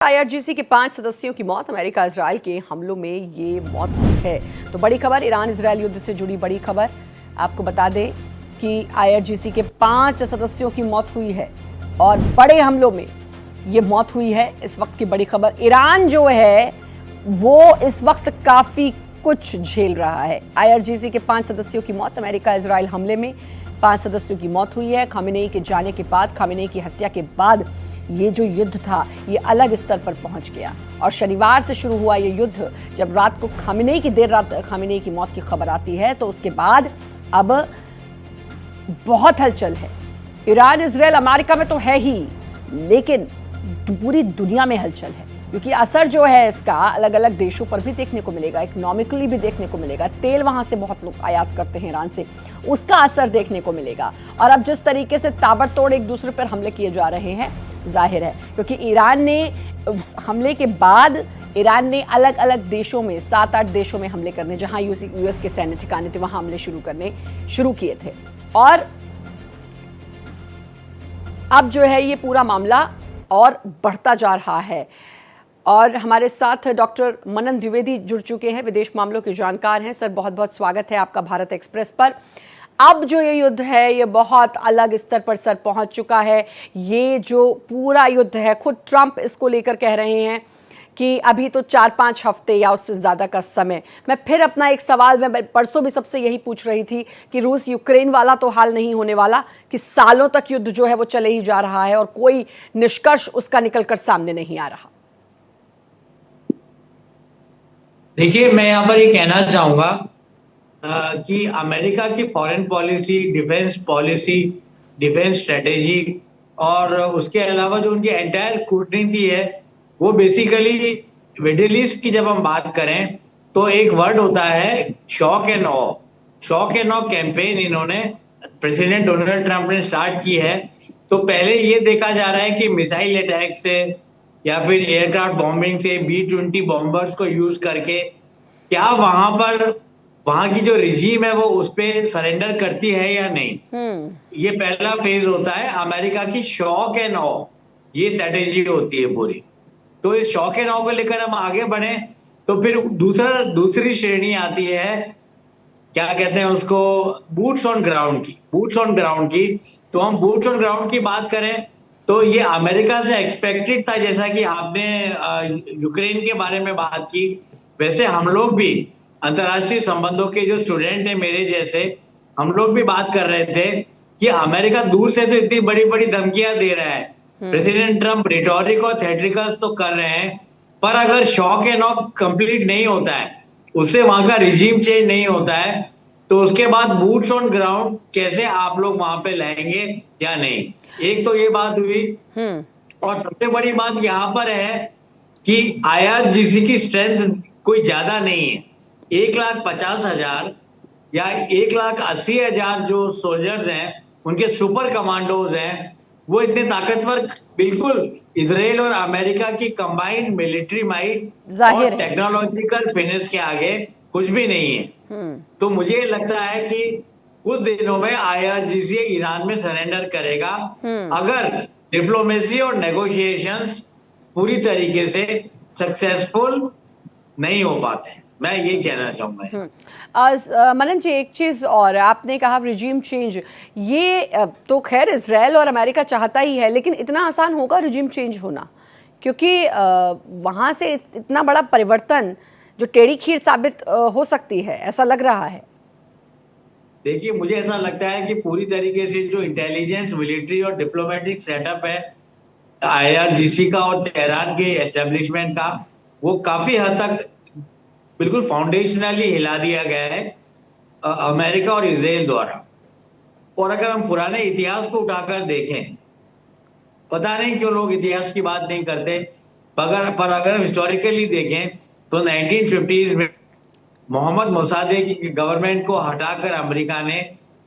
IRGC के 5 सदस्यों की मौत। अमेरिका इजराइल के हमलों में ये मौत हुई है। तो बड़ी खबर, ईरान इजराइल युद्ध से जुड़ी बड़ी खबर आपको बता दें कि आईआरजीसी के 5 सदस्यों की मौत हुई है और बड़े हमलों में ये मौत हुई है। इस वक्त की बड़ी खबर, ईरान जो है वो इस वक्त काफी कुछ झेल रहा है। आईआरजीसी के 5 सदस्यों की मौत। अमेरिका इजराइल हमले में 5 सदस्यों की मौत हुई है। खामेनेई के जाने के बाद, खामेनेई की हत्या के बाद ये जो युद्ध था ये अलग स्तर पर पहुंच गया और शनिवार से शुरू हुआ ये युद्ध। जब रात को खामेनेई की देर रात खामेनेई की मौत की खबर आती है तो उसके बाद अब बहुत हलचल है। ईरान इजराइल अमेरिका में तो है ही, लेकिन पूरी दुनिया में हलचल है क्योंकि असर जो है इसका अलग अलग देशों पर भी देखने को मिलेगा, इकोनॉमिकली भी देखने को मिलेगा। तेल वहां से बहुत लोग आयात करते हैं ईरान से, उसका असर देखने को मिलेगा। और अब जिस तरीके से ताबड़तोड़ एक दूसरे पर हमले किए जा रहे हैं, जाहिर है क्योंकि ईरान ने हमले के बाद ईरान ने अलग अलग देशों में 7-8 देशों में हमले करने, जहां यूएस के सैन्य ठिकाने थे वहां हमले शुरू किए थे। और अब जो है ये पूरा मामला और बढ़ता जा रहा है। और हमारे साथ डॉक्टर मनन द्विवेदी जुड़ चुके हैं, विदेश मामलों के जानकार हैं। सर, बहुत बहुत स्वागत है आपका भारत एक्सप्रेस पर। अब जो ये युद्ध है ये बहुत अलग स्तर पर सर पहुंच चुका है। ये जो पूरा युद्ध है, खुद ट्रंप इसको लेकर कह रहे हैं कि अभी तो 4-5 हफ्ते या उससे ज़्यादा का समय। मैं फिर अपना एक सवाल, मैं परसों भी सबसे यही पूछ रही थी कि रूस यूक्रेन वाला तो हाल नहीं होने वाला, कि सालों तक युद्ध जो है वो चले ही जा रहा है और कोई निष्कर्ष उसका निकलकर सामने नहीं आ रहा। देखिए, मैं यहाँ पर ये कहना चाहूंगा कि अमेरिका की फॉरेन पॉलिसी, डिफेंस स्ट्रेटेजी और उसके अलावा जो उनकी एंटायर कूटनीति है, वो बेसिकली मिडिल ईस्ट की जब हम बात करें तो एक वर्ड होता है shock and awe. Shock and awe campaign इन्होंने, प्रेसिडेंट डोनाल्ड ट्रंप ने स्टार्ट की है। तो पहले ये देखा जा रहा है कि मिसाइल अटैक से या फिर एयरक्राफ्ट बॉम्बिंग से, B-20 बॉम्बर्स को यूज करके क्या वहां की जो रिजीम है वो उस पर सरेंडर करती है या नहीं। ये पहला फेज होता है अमेरिका की शॉक एंड ऑ, ये स्ट्रेटेजी होती है पूरी। तो इस शॉक एंड ऑ को लेकर हम आगे बढ़े तो फिर दूसरी श्रेणी आती है, क्या कहते हैं उसको, बूट्स ऑन ग्राउंड की। तो हम बूट्स ऑन ग्राउंड की बात करें तो ये अमेरिका से एक्सपेक्टेड था। जैसा कि आपने यूक्रेन के बारे में बात की, वैसे हम लोग भी अंतर्राष्ट्रीय संबंधों के जो स्टूडेंट हैं मेरे जैसे, हम लोग भी बात कर रहे थे कि अमेरिका दूर से तो इतनी बड़ी बड़ी धमकियां दे रहा है, प्रेसिडेंट ट्रंप रिटोरिक और थेट्रिकल्स तो कर रहे हैं, पर अगर शॉक एंड ऑ कंप्लीट नहीं होता है, उससे वहां का रिजीम चेंज नहीं होता है, तो उसके बाद बूट्स ऑन ग्राउंड कैसे आप लोग वहां पे लाएंगे या नहीं। एक तो ये बात हुई। और सबसे बड़ी बात यहाँ पर है कि आईआरजीसी की स्ट्रेंथ कोई ज्यादा नहीं है। 1,50,000 या 1,80,000 जो सोल्जर्स हैं, उनके सुपर कमांडोज हैं, वो इतने ताकतवर, बिल्कुल इजराइल और अमेरिका की कंबाइंड मिलिट्री माइट और टेक्नोलॉजिकल फिनिश के आगे कुछ भी नहीं है। तो मुझे लगता है कि कुछ दिनों में आईआरजीसी ईरान में सरेंडर करेगा अगर डिप्लोमेसी और नेगोशिएशंस पूरी तरीके से सक्सेसफुल नहीं हो पाते हैं। मैं ये कहना चाहूंगा। मनन जी, एक चीज और, आपने कहा रिजीम चेंज, ये तो खैर इजराइल और अमेरिका चाहता ही है, लेकिन इतना आसान होगा रिजीम चेंज होना? क्योंकि वहां से इतना बड़ा परिवर्तन जो टेढ़ी खीर साबित हो सकती है, ऐसा लग रहा है। देखिए, मुझे ऐसा लगता है कि पूरी तरीके से जो इंटेलिजेंस, मिलिट्री और डिप्लोमेटिक सेटअप है आईआरजीसी का और तेहरान के एस्टेब्लिशमेंट का, वो काफी हद तक बिल्कुल फाउंडेशनली हिला दिया गया है अमेरिका और इजराइल द्वारा। और अगर हम पुराने इतिहास को उठाकर देखें, पता नहीं क्यों लोग इतिहास की बात नहीं करते, पर अगर हम हिस्टोरिकली देखें तो 1950s में मोहम्मद मोसादे की गवर्नमेंट को हटाकर अमेरिका ने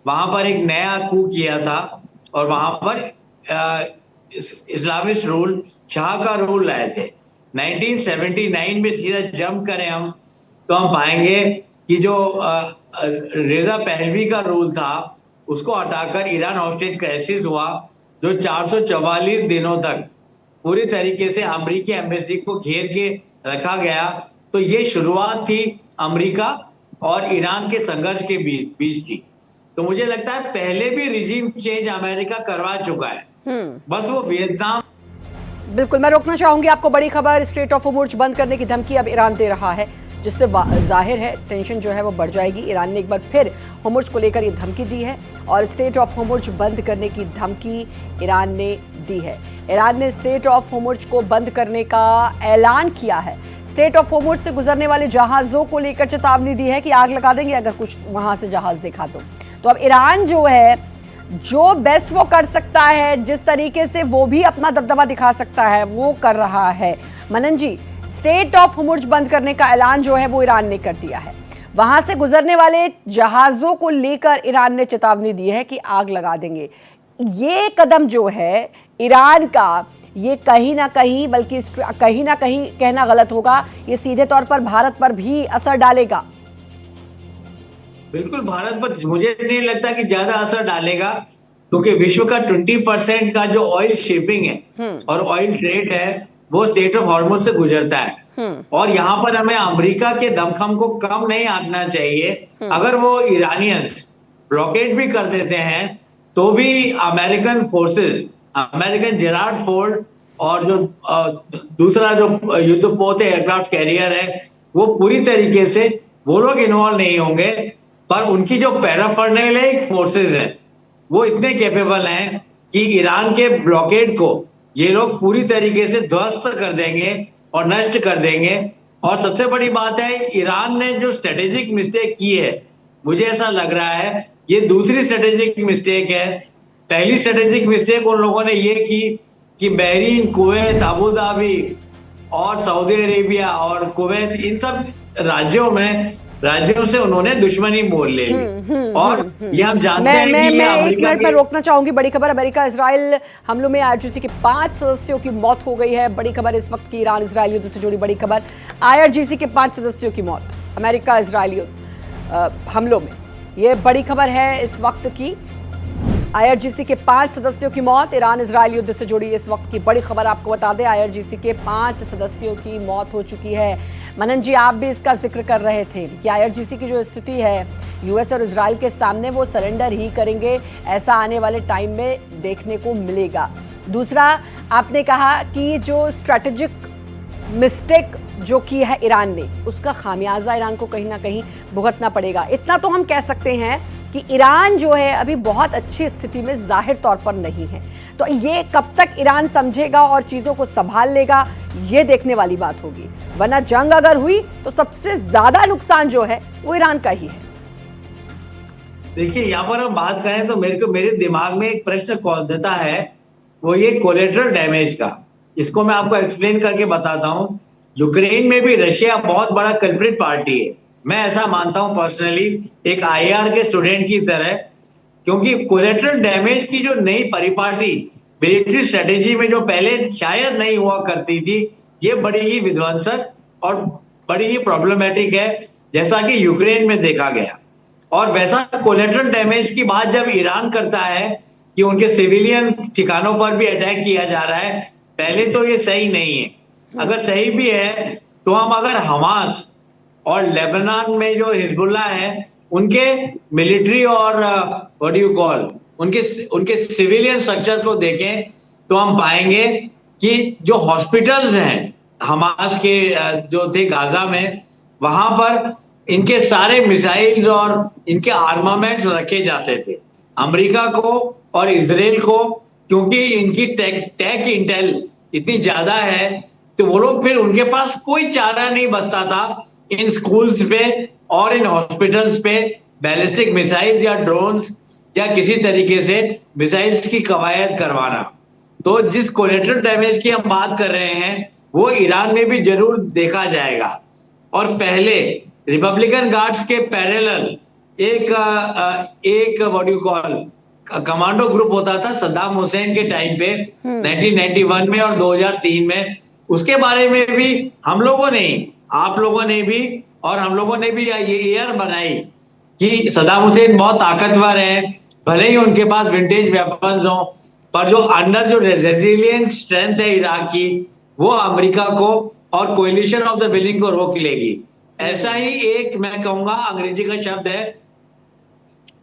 वहां पर एक नया कू किया था और वहां पर इस्लामिस्ट रूल, शाह का रूल लाए थे। 1979 में सीधा जंप करें हम तो हम पाएंगे कि जो रेजा पहलवी का रूल था उसको हटाकर ईरान हॉस्टेज क्राइसिस हुआ, जो 444 दिनों तक पूरी तरीके से अमेरिकी एम्बेसी को घेर के रखा गया। तो ये शुरुआत थी अमेरिका और ईरान के संघर्ष के बीच की। तो मुझे लगता है पहले भी रिजीम चेंज अमेरिका करवा चुका है, बस वो वियतनाम। बिल्कुल, मैं रोकना चाहूंगी आपको। बड़ी खबर, स्ट्रेट ऑफ होर्मुज बंद करने की धमकी अब ईरान दे रहा है, जिससे जाहिर है टेंशन जो है वो बढ़ जाएगी। ईरान ने एक बार फिर होर्मुज को लेकर ये धमकी दी है और स्ट्रेट ऑफ होर्मुज बंद करने की धमकी ईरान ने दी है। ईरान ने स्ट्रेट ऑफ होर्मुज को बंद करने का ऐलान किया है। स्ट्रेट ऑफ होर्मुज से गुजरने वाले जहाजों को लेकर चेतावनी दी है कि आग लगा देंगे अगर कुछ वहां से जहाज देखा तो अब ईरान जो है, जो बेस्ट वो कर सकता है, जिस तरीके से वो भी अपना दबदबा दिखा सकता है, वो कर रहा है। मनन जी, स्ट्रेट ऑफ होर्मुज बंद करने का ऐलान जो है वो ईरान ने कर दिया है। वहां से गुजरने वाले जहाजों को लेकर ईरान ने चेतावनी दी है कि आग लगा देंगे। ये कदम जो है ईरान का, ये कहीं ना कहीं, बल्कि कहीं ना कहीं कहना गलत होगा, ये सीधे तौर पर भारत पर भी असर डालेगा। बिल्कुल, भारत पर मुझे नहीं लगता कि ज्यादा असर डालेगा, क्योंकि विश्व का 20% का जो ऑयल शिपिंग है और ऑयल ट्रेड है वो स्ट्रेट ऑफ हॉर्मुज से गुजरता है। और यहाँ पर हमें अमेरिका के दमखम को कम नहीं आंकना चाहिए। अगर वो ईरानियंस ब्लॉकेड भी कर देते हैं तो भी American forces, American Gerald Ford और जो दूसरा जो युद्धपोत एयरक्राफ्ट कैरियर है, वो पूरी तरीके से वो लोग इन्वॉल्व नहीं होंगे। पर उनकी जो पैराफर्नेलिक फोर्सेस हैं वो इतने कैपेबल हैं कि ईरान के ब्लॉकेड को ये लोग पूरी तरीके से ध्वस्त कर देंगे और नष्ट कर देंगे। और सबसे बड़ी बात है, ईरान ने जो स्ट्रेटेजिक मिस्टेक की है, मुझे ऐसा लग रहा है ये दूसरी स्ट्रेटेजिक मिस्टेक है। पहली स्ट्रेटेजिक मिस्टेक उन लोगों ने ये की कि बहरीन, कुवैत, अबू धाबी और सऊदी अरेबिया और कुवैत, इन सब राज्यों से उन्होंने दुश्मनी मोल ले ली। और ये हम जानते हैं कि मैं एक मिनट में रोकना चाहूंगी। बड़ी खबर, अमेरिका इजराइल हमलों में आईआरजीसी के 5 सदस्यों की मौत हो गई है। बड़ी खबर इस वक्त की, ईरान इजराइल युद्ध से जुड़ी बड़ी खबर। आईआरजीसी के 5 सदस्यों की मौत अमेरिका इजराइल हमलों में, ये बड़ी खबर है इस वक्त की। आईआरजीसी के 5 सदस्यों की मौत, ईरान इजराइल युद्ध से जुड़ी इस वक्त की बड़ी खबर। आपको बता दें, आईआरजीसी के 5 सदस्यों की मौत हो चुकी है। मनन जी, आप भी इसका जिक्र कर रहे थे कि आईआरजीसी की जो स्थिति है, यूएस और इजराइल के सामने वो सरेंडर ही करेंगे, ऐसा आने वाले टाइम में देखने को मिलेगा। दूसरा, आपने कहा कि जो स्ट्रैटेजिक मिस्टेक जो की है ईरान ने, उसका खामियाजा ईरान को कहीं ना कहीं भुगतना पड़ेगा। इतना तो हम कह सकते हैं कि ईरान जो है अभी बहुत अच्छी स्थिति में जाहिर तौर पर नहीं है। तो ये कब तक ईरान समझेगा और चीज़ों को संभाल लेगा, ये देखने वाली बात होगी। वरना जंग अगर हुई तो सबसे ज्यादा नुकसान जो है वो ईरान का ही है। देखिए, यहाँ पर हम बात करें तो मेरे दिमाग में एक प्रश्न कौंधता है, वो ये कोलेटरल डैमेज का। इसको मैं आपको एक्सप्लेन करके बताता हूँ। यूक्रेन में भी रशिया बहुत बड़ा कल्प्रिट पार्टी है, मैं ऐसा मानता हूं पर्सनली, एक आईआर के स्टूडेंट की तरह। क्योंकि कोलेटरल डैमेज की जो नई परिपाटी मिलिट्री स्ट्रेटेजी में जो पहले शायद नहीं हुआ करती थी, ये बड़ी ही विध्वंसक और बड़ी ही प्रॉब्लमेटिक है, जैसा कि यूक्रेन में देखा गया। और वैसा कोलेटरल डैमेज की बात जब ईरान करता है कि उनके सिविलियन ठिकानों पर भी अटैक किया जा रहा है, पहले तो ये सही नहीं है। अगर सही भी है तो हम अगर हमास और लेबनान में जो हिजबुल्ला है उनके मिलिट्री और व्हाट डू यू कॉल उनके सिविलियन स्ट्रक्चर को देखें तो हम पाएंगे कि जो हॉस्पिटल्स हैं हमास के जो थे गाजा में, वहां पर इनके सारे मिसाइल्स और इनके आर्मामेंट्स रखे जाते थे। अमेरिका को और इजराइल को, क्योंकि इनकी टेक इंटेल इतनी ज्यादा है, तो वो लोग फिर उनके पास कोई चारा नहीं बचता था इन स्कूल्स पे और इन हॉस्पिटल्स पे बैलिस्टिक मिसाइल्स या ड्रोन्स या किसी तरीके से मिसाइल्स की कवायद करवाना। तो जिस कोलेटरल डैमेज की हम बात कर रहे हैं वो ईरान में भी जरूर देखा जाएगा। और पहले रिपब्लिकन गार्ड्स के पैरेलल एक what do you call commando group होता था सद्दाम हुसैन के टाइम पे 1991 में और 2003 में। उसके बारे में भी हम लोगों ने, आप लोगों ने भी और हम लोगों ने भी ये एयर बनाई कि सद्दाम हुसैन बहुत ताकतवर है, भले ही उनके पास विंटेज वेपन्स हो, पर जो अंडर जो रेजिलियंट स्ट्रेंथ है इराक की, वो अमेरिका को और कोलिशन ऑफ द विलिंग को रोक लेगी। ऐसा ही एक मैं कहूंगा अंग्रेजी का शब्द है,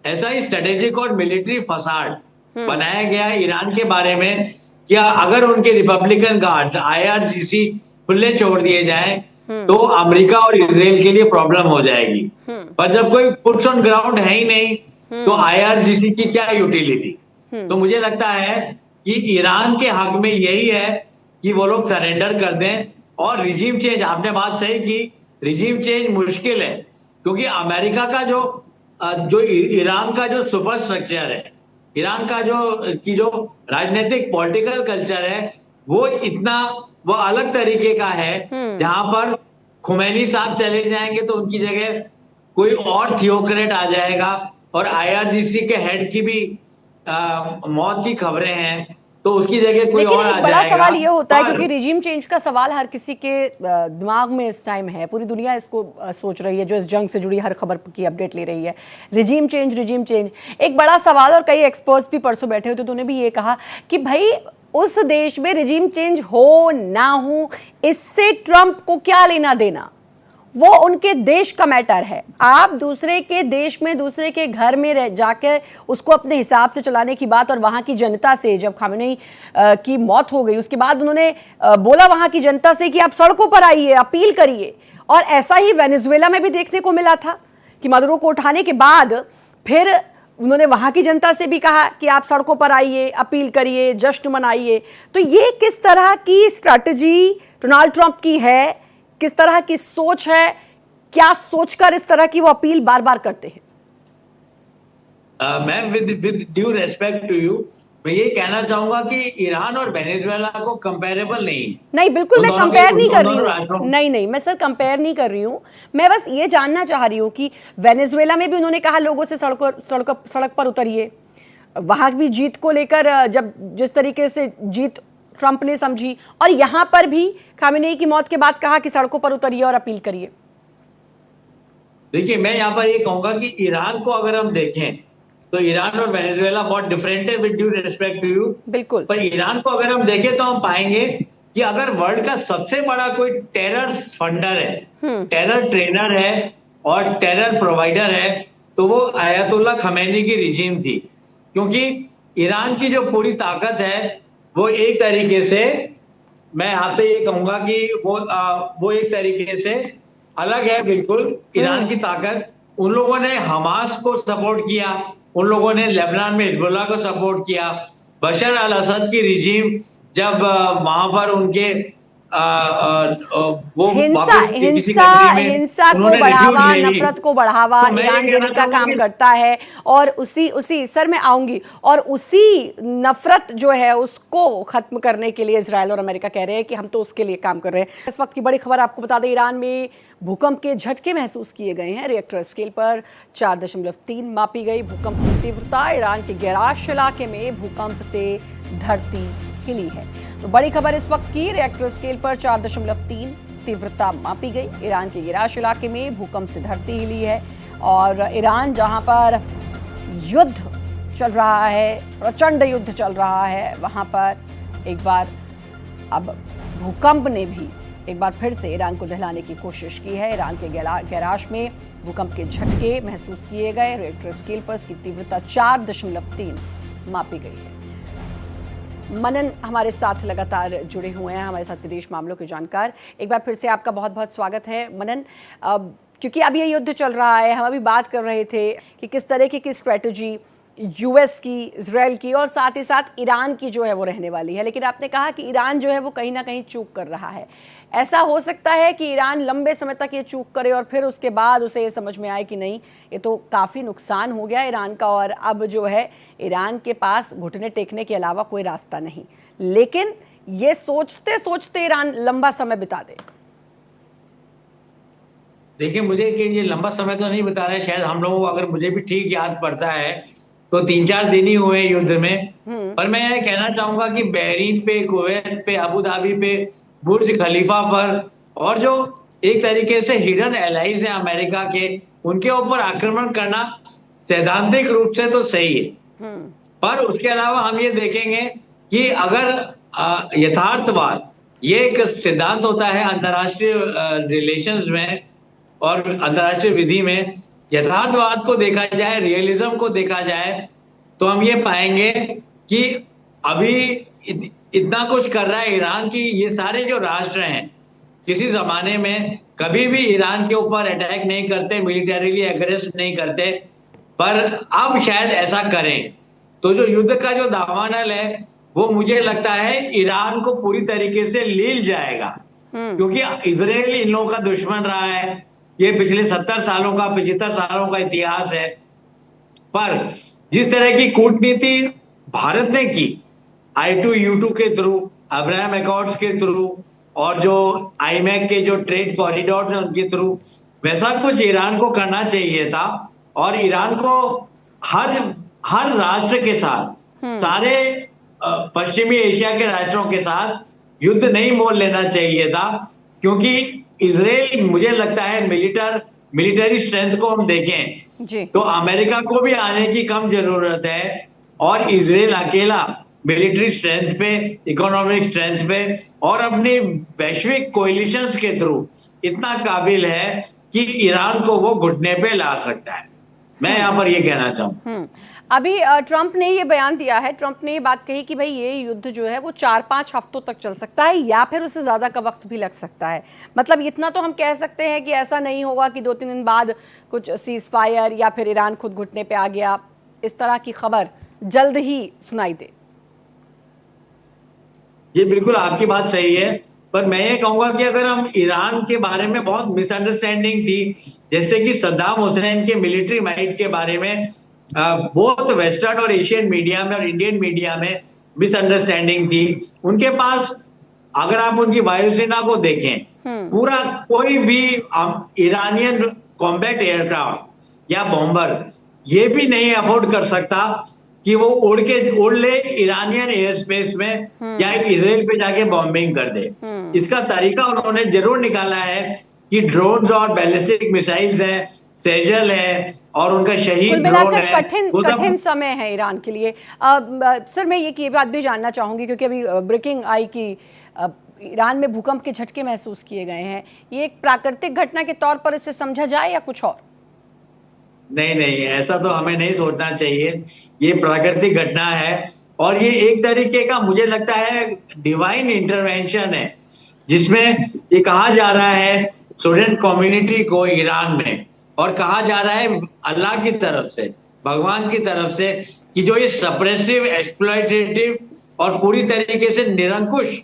ऐसा ही स्ट्रेटेजिक और मिलिट्री फसाड बनाया गया ईरान के बारे में। क्या अगर उनके रिपब्लिकन गार्ड आईआरजीसी खुले छोड़ दिए जाएं तो अमेरिका और इजराइल के लिए प्रॉब्लम हो जाएगी। पर जब कोई पुट्स ऑन ग्राउंड है ही नहीं तो आईआरजीसी की क्या यूटिलिटी। तो मुझे लगता है कि ईरान के हक में यही है कि वो लोग सरेंडर कर दें और रिजीम चेंज, आपने बात सही की, रिजीम चेंज मुश्किल है क्योंकि अमेरिका का जो ईरान का जो सुपर स्ट्रक्चर है, ईरान का जो राजनीतिक पॉलिटिकल कल्चर है, वो अलग तरीके का है। जहां पर खुमैनी साहब चले जाएंगे तो उनकी जगह कोई और थियोक्रेट आ जाएगा और आईआरजीसी के हेड की भी मौत की खबरें हैं, तो उसकी जगह कोई और आ जाएगा। बड़ा सवाल ये होता है क्योंकि रिजीम चेंज का सवाल हर किसी के दिमाग में इस टाइम है, पूरी दुनिया इसको सोच रही है जो इस जंग से जुड़ी हर खबर की अपडेट ले रही है। रिजीम चेंज एक बड़ा सवाल, और कई एक्सपर्ट्स भी परसों बैठे हुए थे तो उन्होंने भी ये कहा कि भाई उस देश में रिजीम चेंज हो ना हो, इससे ट्रंप को क्या लेना देना, वो उनके देश का मैटर है। आप दूसरे के देश में, दूसरे के घर में जाकर उसको अपने हिसाब से चलाने की बात, और वहाँ की जनता से, जब खामेनी की मौत हो गई उसके बाद उन्होंने बोला वहाँ की जनता से कि आप सड़कों पर आइए, अपील करिए। और ऐसा ही वेनेजुएला में भी देखने को मिला था कि मदुरो को उठाने के बाद फिर उन्होंने वहाँ की जनता से भी कहा कि आप सड़कों पर आइए, अपील करिए, जश्न मनाइए। तो ये किस तरह की स्ट्रैटेजी डोनाल्ड ट्रंप की है, किस तरह की सोच है, क्या सोचकर इस तरह की वो अपील बार बार करते हैं? Ma'am, with due respect to you, मैं ये कहना चाहूंगा कि ईरान और वेनेजुएला को कंपेरेबल नहीं, बिल्कुल मैं कंपेयर नहीं कर रही हूँ। नहीं, मैं सर कंपेयर नहीं कर रही हूँ। मैं बस ये जानना चाह रही हूँ कि वेनेजुएला में भी उन्होंने कहा लोगों से सड़क पर उतरिए, वहां भी जीत को लेकर जब जिस तरीके से जीत ट्रंप ने समझी, और यहां पर भी खामेनी की मौत के बाद कहा कि सड़कों पर उतरिए और अपील करिए। देखिए, मैं यहाँ पर ये कहूंगा कि ईरान को अगर हम देखें तो ईरान और वेनेजुएला बहुत डिफरेंट है, with due respect to you. बिल्कुल। पर ईरान को अगर हम देखें तो हम पाएंगे कि अगर वर्ल्ड का सबसे बड़ा कोई टेरर फंडर है, टेरर ट्रेनर है और टेरर प्रोवाइडर है, तो वो आयतुल्ला खमेनी की रिजीम थी। क्योंकि ईरान की जो पूरी ताकत है वो एक तरीके से, मैं आपसे ये कहूंगा कि वो एक तरीके से अलग है बिल्कुल। ईरान की ताकत, उन लोगों ने हमास को सपोर्ट किया, उन लोगों ने लेबनान में हिजबुल्लाह को सपोर्ट किया। बशर अल असद की रिजीम जब वहां पर उनके वो हिंसा को बढ़ावा, नफरत को बढ़ावा तो ईरान देने का काम करता है, और उसी सर मैं आऊंगी, और उसी नफरत जो है उसको खत्म करने के लिए इजराइल और अमेरिका कह रहे हैं कि हम तो उसके लिए काम कर रहे हैं। इस वक्त की बड़ी खबर आपको बता दें, ईरान में भूकंप के झटके महसूस किए गए हैं। रिएक्टर स्केल पर 4.3 मापी गई भूकंप की तीव्रता। ईरान के गैराश इलाके में भूकंप से धरती हिली है। तो बड़ी खबर इस वक्त की, रिएक्टर स्केल पर 4.3 तीव्रता मापी गई। ईरान के गैराश इलाके में भूकंप से धरती हिली है, और ईरान जहां पर युद्ध चल रहा है, प्रचंड युद्ध चल रहा है, वहां पर एक बार अब भूकंप ने भी एक बार फिर से ईरान को दहलाने की कोशिश की है। ईरान के गैराश में भूकंप के झटके महसूस किए गए। रिएक्टर स्केल पर इसकी तीव्रता 4.3 मापी गई है। मनन हमारे साथ लगातार जुड़े हुए हैं, हमारे साथ विदेश मामलों के जानकार। एक बार फिर से आपका बहुत बहुत स्वागत है मनन। क्योंकि अब ये युद्ध चल रहा है, हम अभी बात कर रहे थे कि किस तरह की स्ट्रैटेजी यूएस की, इजराइल की और साथ ही साथ ईरान की जो है वो रहने वाली है, लेकिन आपने कहा कि ईरान जो है वो कहीं ना कहीं चूक कर रहा है। ऐसा हो सकता है कि ईरान लंबे समय तक ये चूक करे और फिर उसके बाद उसे ये समझ में आए कि नहीं, ये तो काफ़ी नुकसान हो गया ईरान का, और अब जो है ईरान के पास घुटने टेकने के अलावा कोई रास्ता नहीं, लेकिन ये सोचते सोचते ईरान लंबा समय बिता दे। देखिए, मुझे कि ये लंबा समय तो नहीं बता रहे, शायद हम लोगों को, अगर मुझे भी ठीक याद पड़ता है तो 3-4 दिन ही हुए युद्ध में। पर मैं ये कहना चाहूंगा कि बहरीन पे, कुवैत पे, अबू धाबी पे, बुर्ज खलीफा पर, और जो एक तरीके से हिडन एलाइज हैं अमेरिका के, उनके ऊपर आक्रमण करना सैद्धांतिक रूप से तो सही है। पर उसके अलावा हम ये देखेंगे कि अगर यथार्थवाद ये एक सिद्धांत होता है अंतर्राष्ट्रीय रिलेशंस में और अंतर्राष्ट्रीय विधि में, यथार्थवाद को देखा जाए, रियलिज्म को देखा जाए, तो हम ये पाएंगे कि अभी इतना कुछ कर रहा है ईरान की, ये सारे जो राष्ट्र हैं किसी जमाने में कभी भी ईरान के ऊपर अटैक नहीं करते, मिलिटरीली एग्रेस नहीं करते, पर अब शायद ऐसा करें। तो जो युद्ध का जो दावानल है वो मुझे लगता है ईरान को पूरी तरीके से लील जाएगा, क्योंकि इजराइल इन लोगों का दुश्मन रहा है। ये पिछले 70 सालों का 75 सालों का इतिहास है। पर जिस तरह की कूटनीति भारत ने की I2U2 के थ्रू, अब्राहम अकॉर्ड्स के थ्रू और जो आईमैक के जो ट्रेड कॉरिडोर है उनके थ्रू, वैसा कुछ ईरान को करना चाहिए था। और ईरान को हर हर राष्ट्र के साथ, सारे पश्चिमी एशिया के राष्ट्रों के साथ युद्ध नहीं मोल लेना चाहिए था, क्योंकि इजराइल, मुझे लगता है मिलिटरी स्ट्रेंथ को हम देखें तो अमेरिका को भी आने की कम जरूरत है, और इजराइल अकेला मिलिट्री स्ट्रेंथ पे, इकोनॉमिक स्ट्रेंथ पे और अपनी वैश्विक कोलिशंस के थ्रू इतना काबिल है कि ईरान को वो घुटने पे ला सकता है। मैं यहाँ पर ये कहना चाहूँ। अभी ट्रंप ने ये बयान दिया है, ट्रंप ने ये बात कही कि भाई ये युद्ध जो है वो 4-5 हफ्तों तक चल सकता है या फिर उससे ज़्यादा का वक्त भी लग सकता है। मतलब इतना तो हम कह सकते हैं कि ऐसा नहीं होगा कि 2-3 दिन बाद कुछ सीज फायर या फिर ईरान खुद घुटने पे आ गया, इस तरह की खबर जल्द ही सुनाई दे। ये बिल्कुल आपकी बात सही है, पर मैं ये कहूंगा कि अगर हम ईरान के बारे में बहुत मिसअंडरस्टैंडिंग थी, जैसे कि सद्दाम हुसैन के मिलिट्री माइट के बारे में बहुत वेस्टर्न और एशियन मीडिया में और इंडियन मीडिया में मिसअंडरस्टैंडिंग थी। उनके पास, अगर आप उनकी वायुसेना को देखें, पूरा कोई भी ईरानियन कॉम्बैट एयरक्राफ्ट या बॉम्बर ये भी नहीं अफोर्ड कर सकता कि वो उड़ ले ईरानियन एयर स्पेस में या इजराइल पे जाके बॉम्बिंग कर दे। इसका तरीका उन्होंने जरूर निकाला है कि ड्रोन्स और बैलिस्टिक मिसाइल्स हैं, सेजल है और उनका शहीद ड्रोन है। कठिन समय है ईरान के लिए। सर मैं ये बात भी जानना चाहूंगी, क्योंकि अभी ब्रेकिंग आई कि ईरान में भूकंप के झटके महसूस किए गए हैं। ये एक प्राकृतिक घटना के तौर पर इसे समझा जाए या कुछ और? नहीं, ऐसा तो हमें नहीं सोचना चाहिए। ये प्राकृतिक घटना है और ये एक तरीके का, मुझे लगता है, डिवाइन इंटरवेंशन है, जिसमें ये कहा जा रहा है स्टूडेंट कम्युनिटी को ईरान में, और कहा जा रहा है अल्लाह की तरफ से, भगवान की तरफ से, कि जो ये सप्रेसिव, एक्सप्लॉयटेटिव और पूरी तरीके से निरंकुश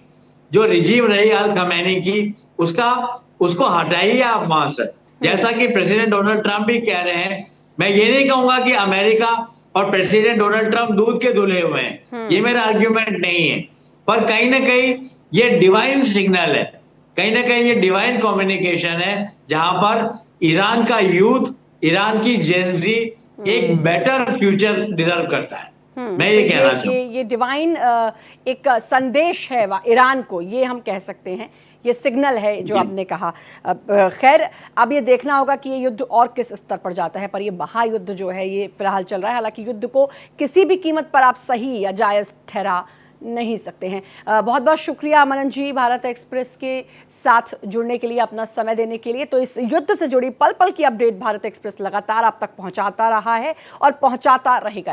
जो रिजीम रही अल खमैनी की, उसको हटाइए आप वहां से। जैसा कि प्रेसिडेंट डोनाल्ड ट्रंप भी कह रहे हैं। मैं ये नहीं कहूंगा कि अमेरिका और प्रेसिडेंट डोनाल्ड ट्रंप दूध के धुले हुए हैं, ये मेरा आर्ग्यूमेंट नहीं है, पर कहीं ना कहीं ये डिवाइन सिग्नल है, कहीं ना कहीं ये डिवाइन कम्युनिकेशन है, जहां पर ईरान का यूथ, ईरान की जेनजी एक बेटर फ्यूचर डिजर्व करता है। मैं ये कहना चाहूँ, ये डिवाइन एक संदेश है ईरान को, ये हम कह सकते हैं, ये सिग्नल है जो आपने कहा। खैर अब ये देखना होगा कि ये युद्ध और किस स्तर पर जाता है, पर ये महायुद्ध जो है ये फिलहाल चल रहा है। हालांकि युद्ध को किसी भी कीमत पर आप सही या जायज़ ठहरा नहीं सकते हैं। बहुत बहुत शुक्रिया मनन जी, भारत एक्सप्रेस के साथ जुड़ने के लिए, अपना समय देने के लिए। तो इस युद्ध से जुड़ी पल पल की अपडेट भारत एक्सप्रेस लगातार आप तक पहुंचाता रहा है और पहुंचाता रहेगा।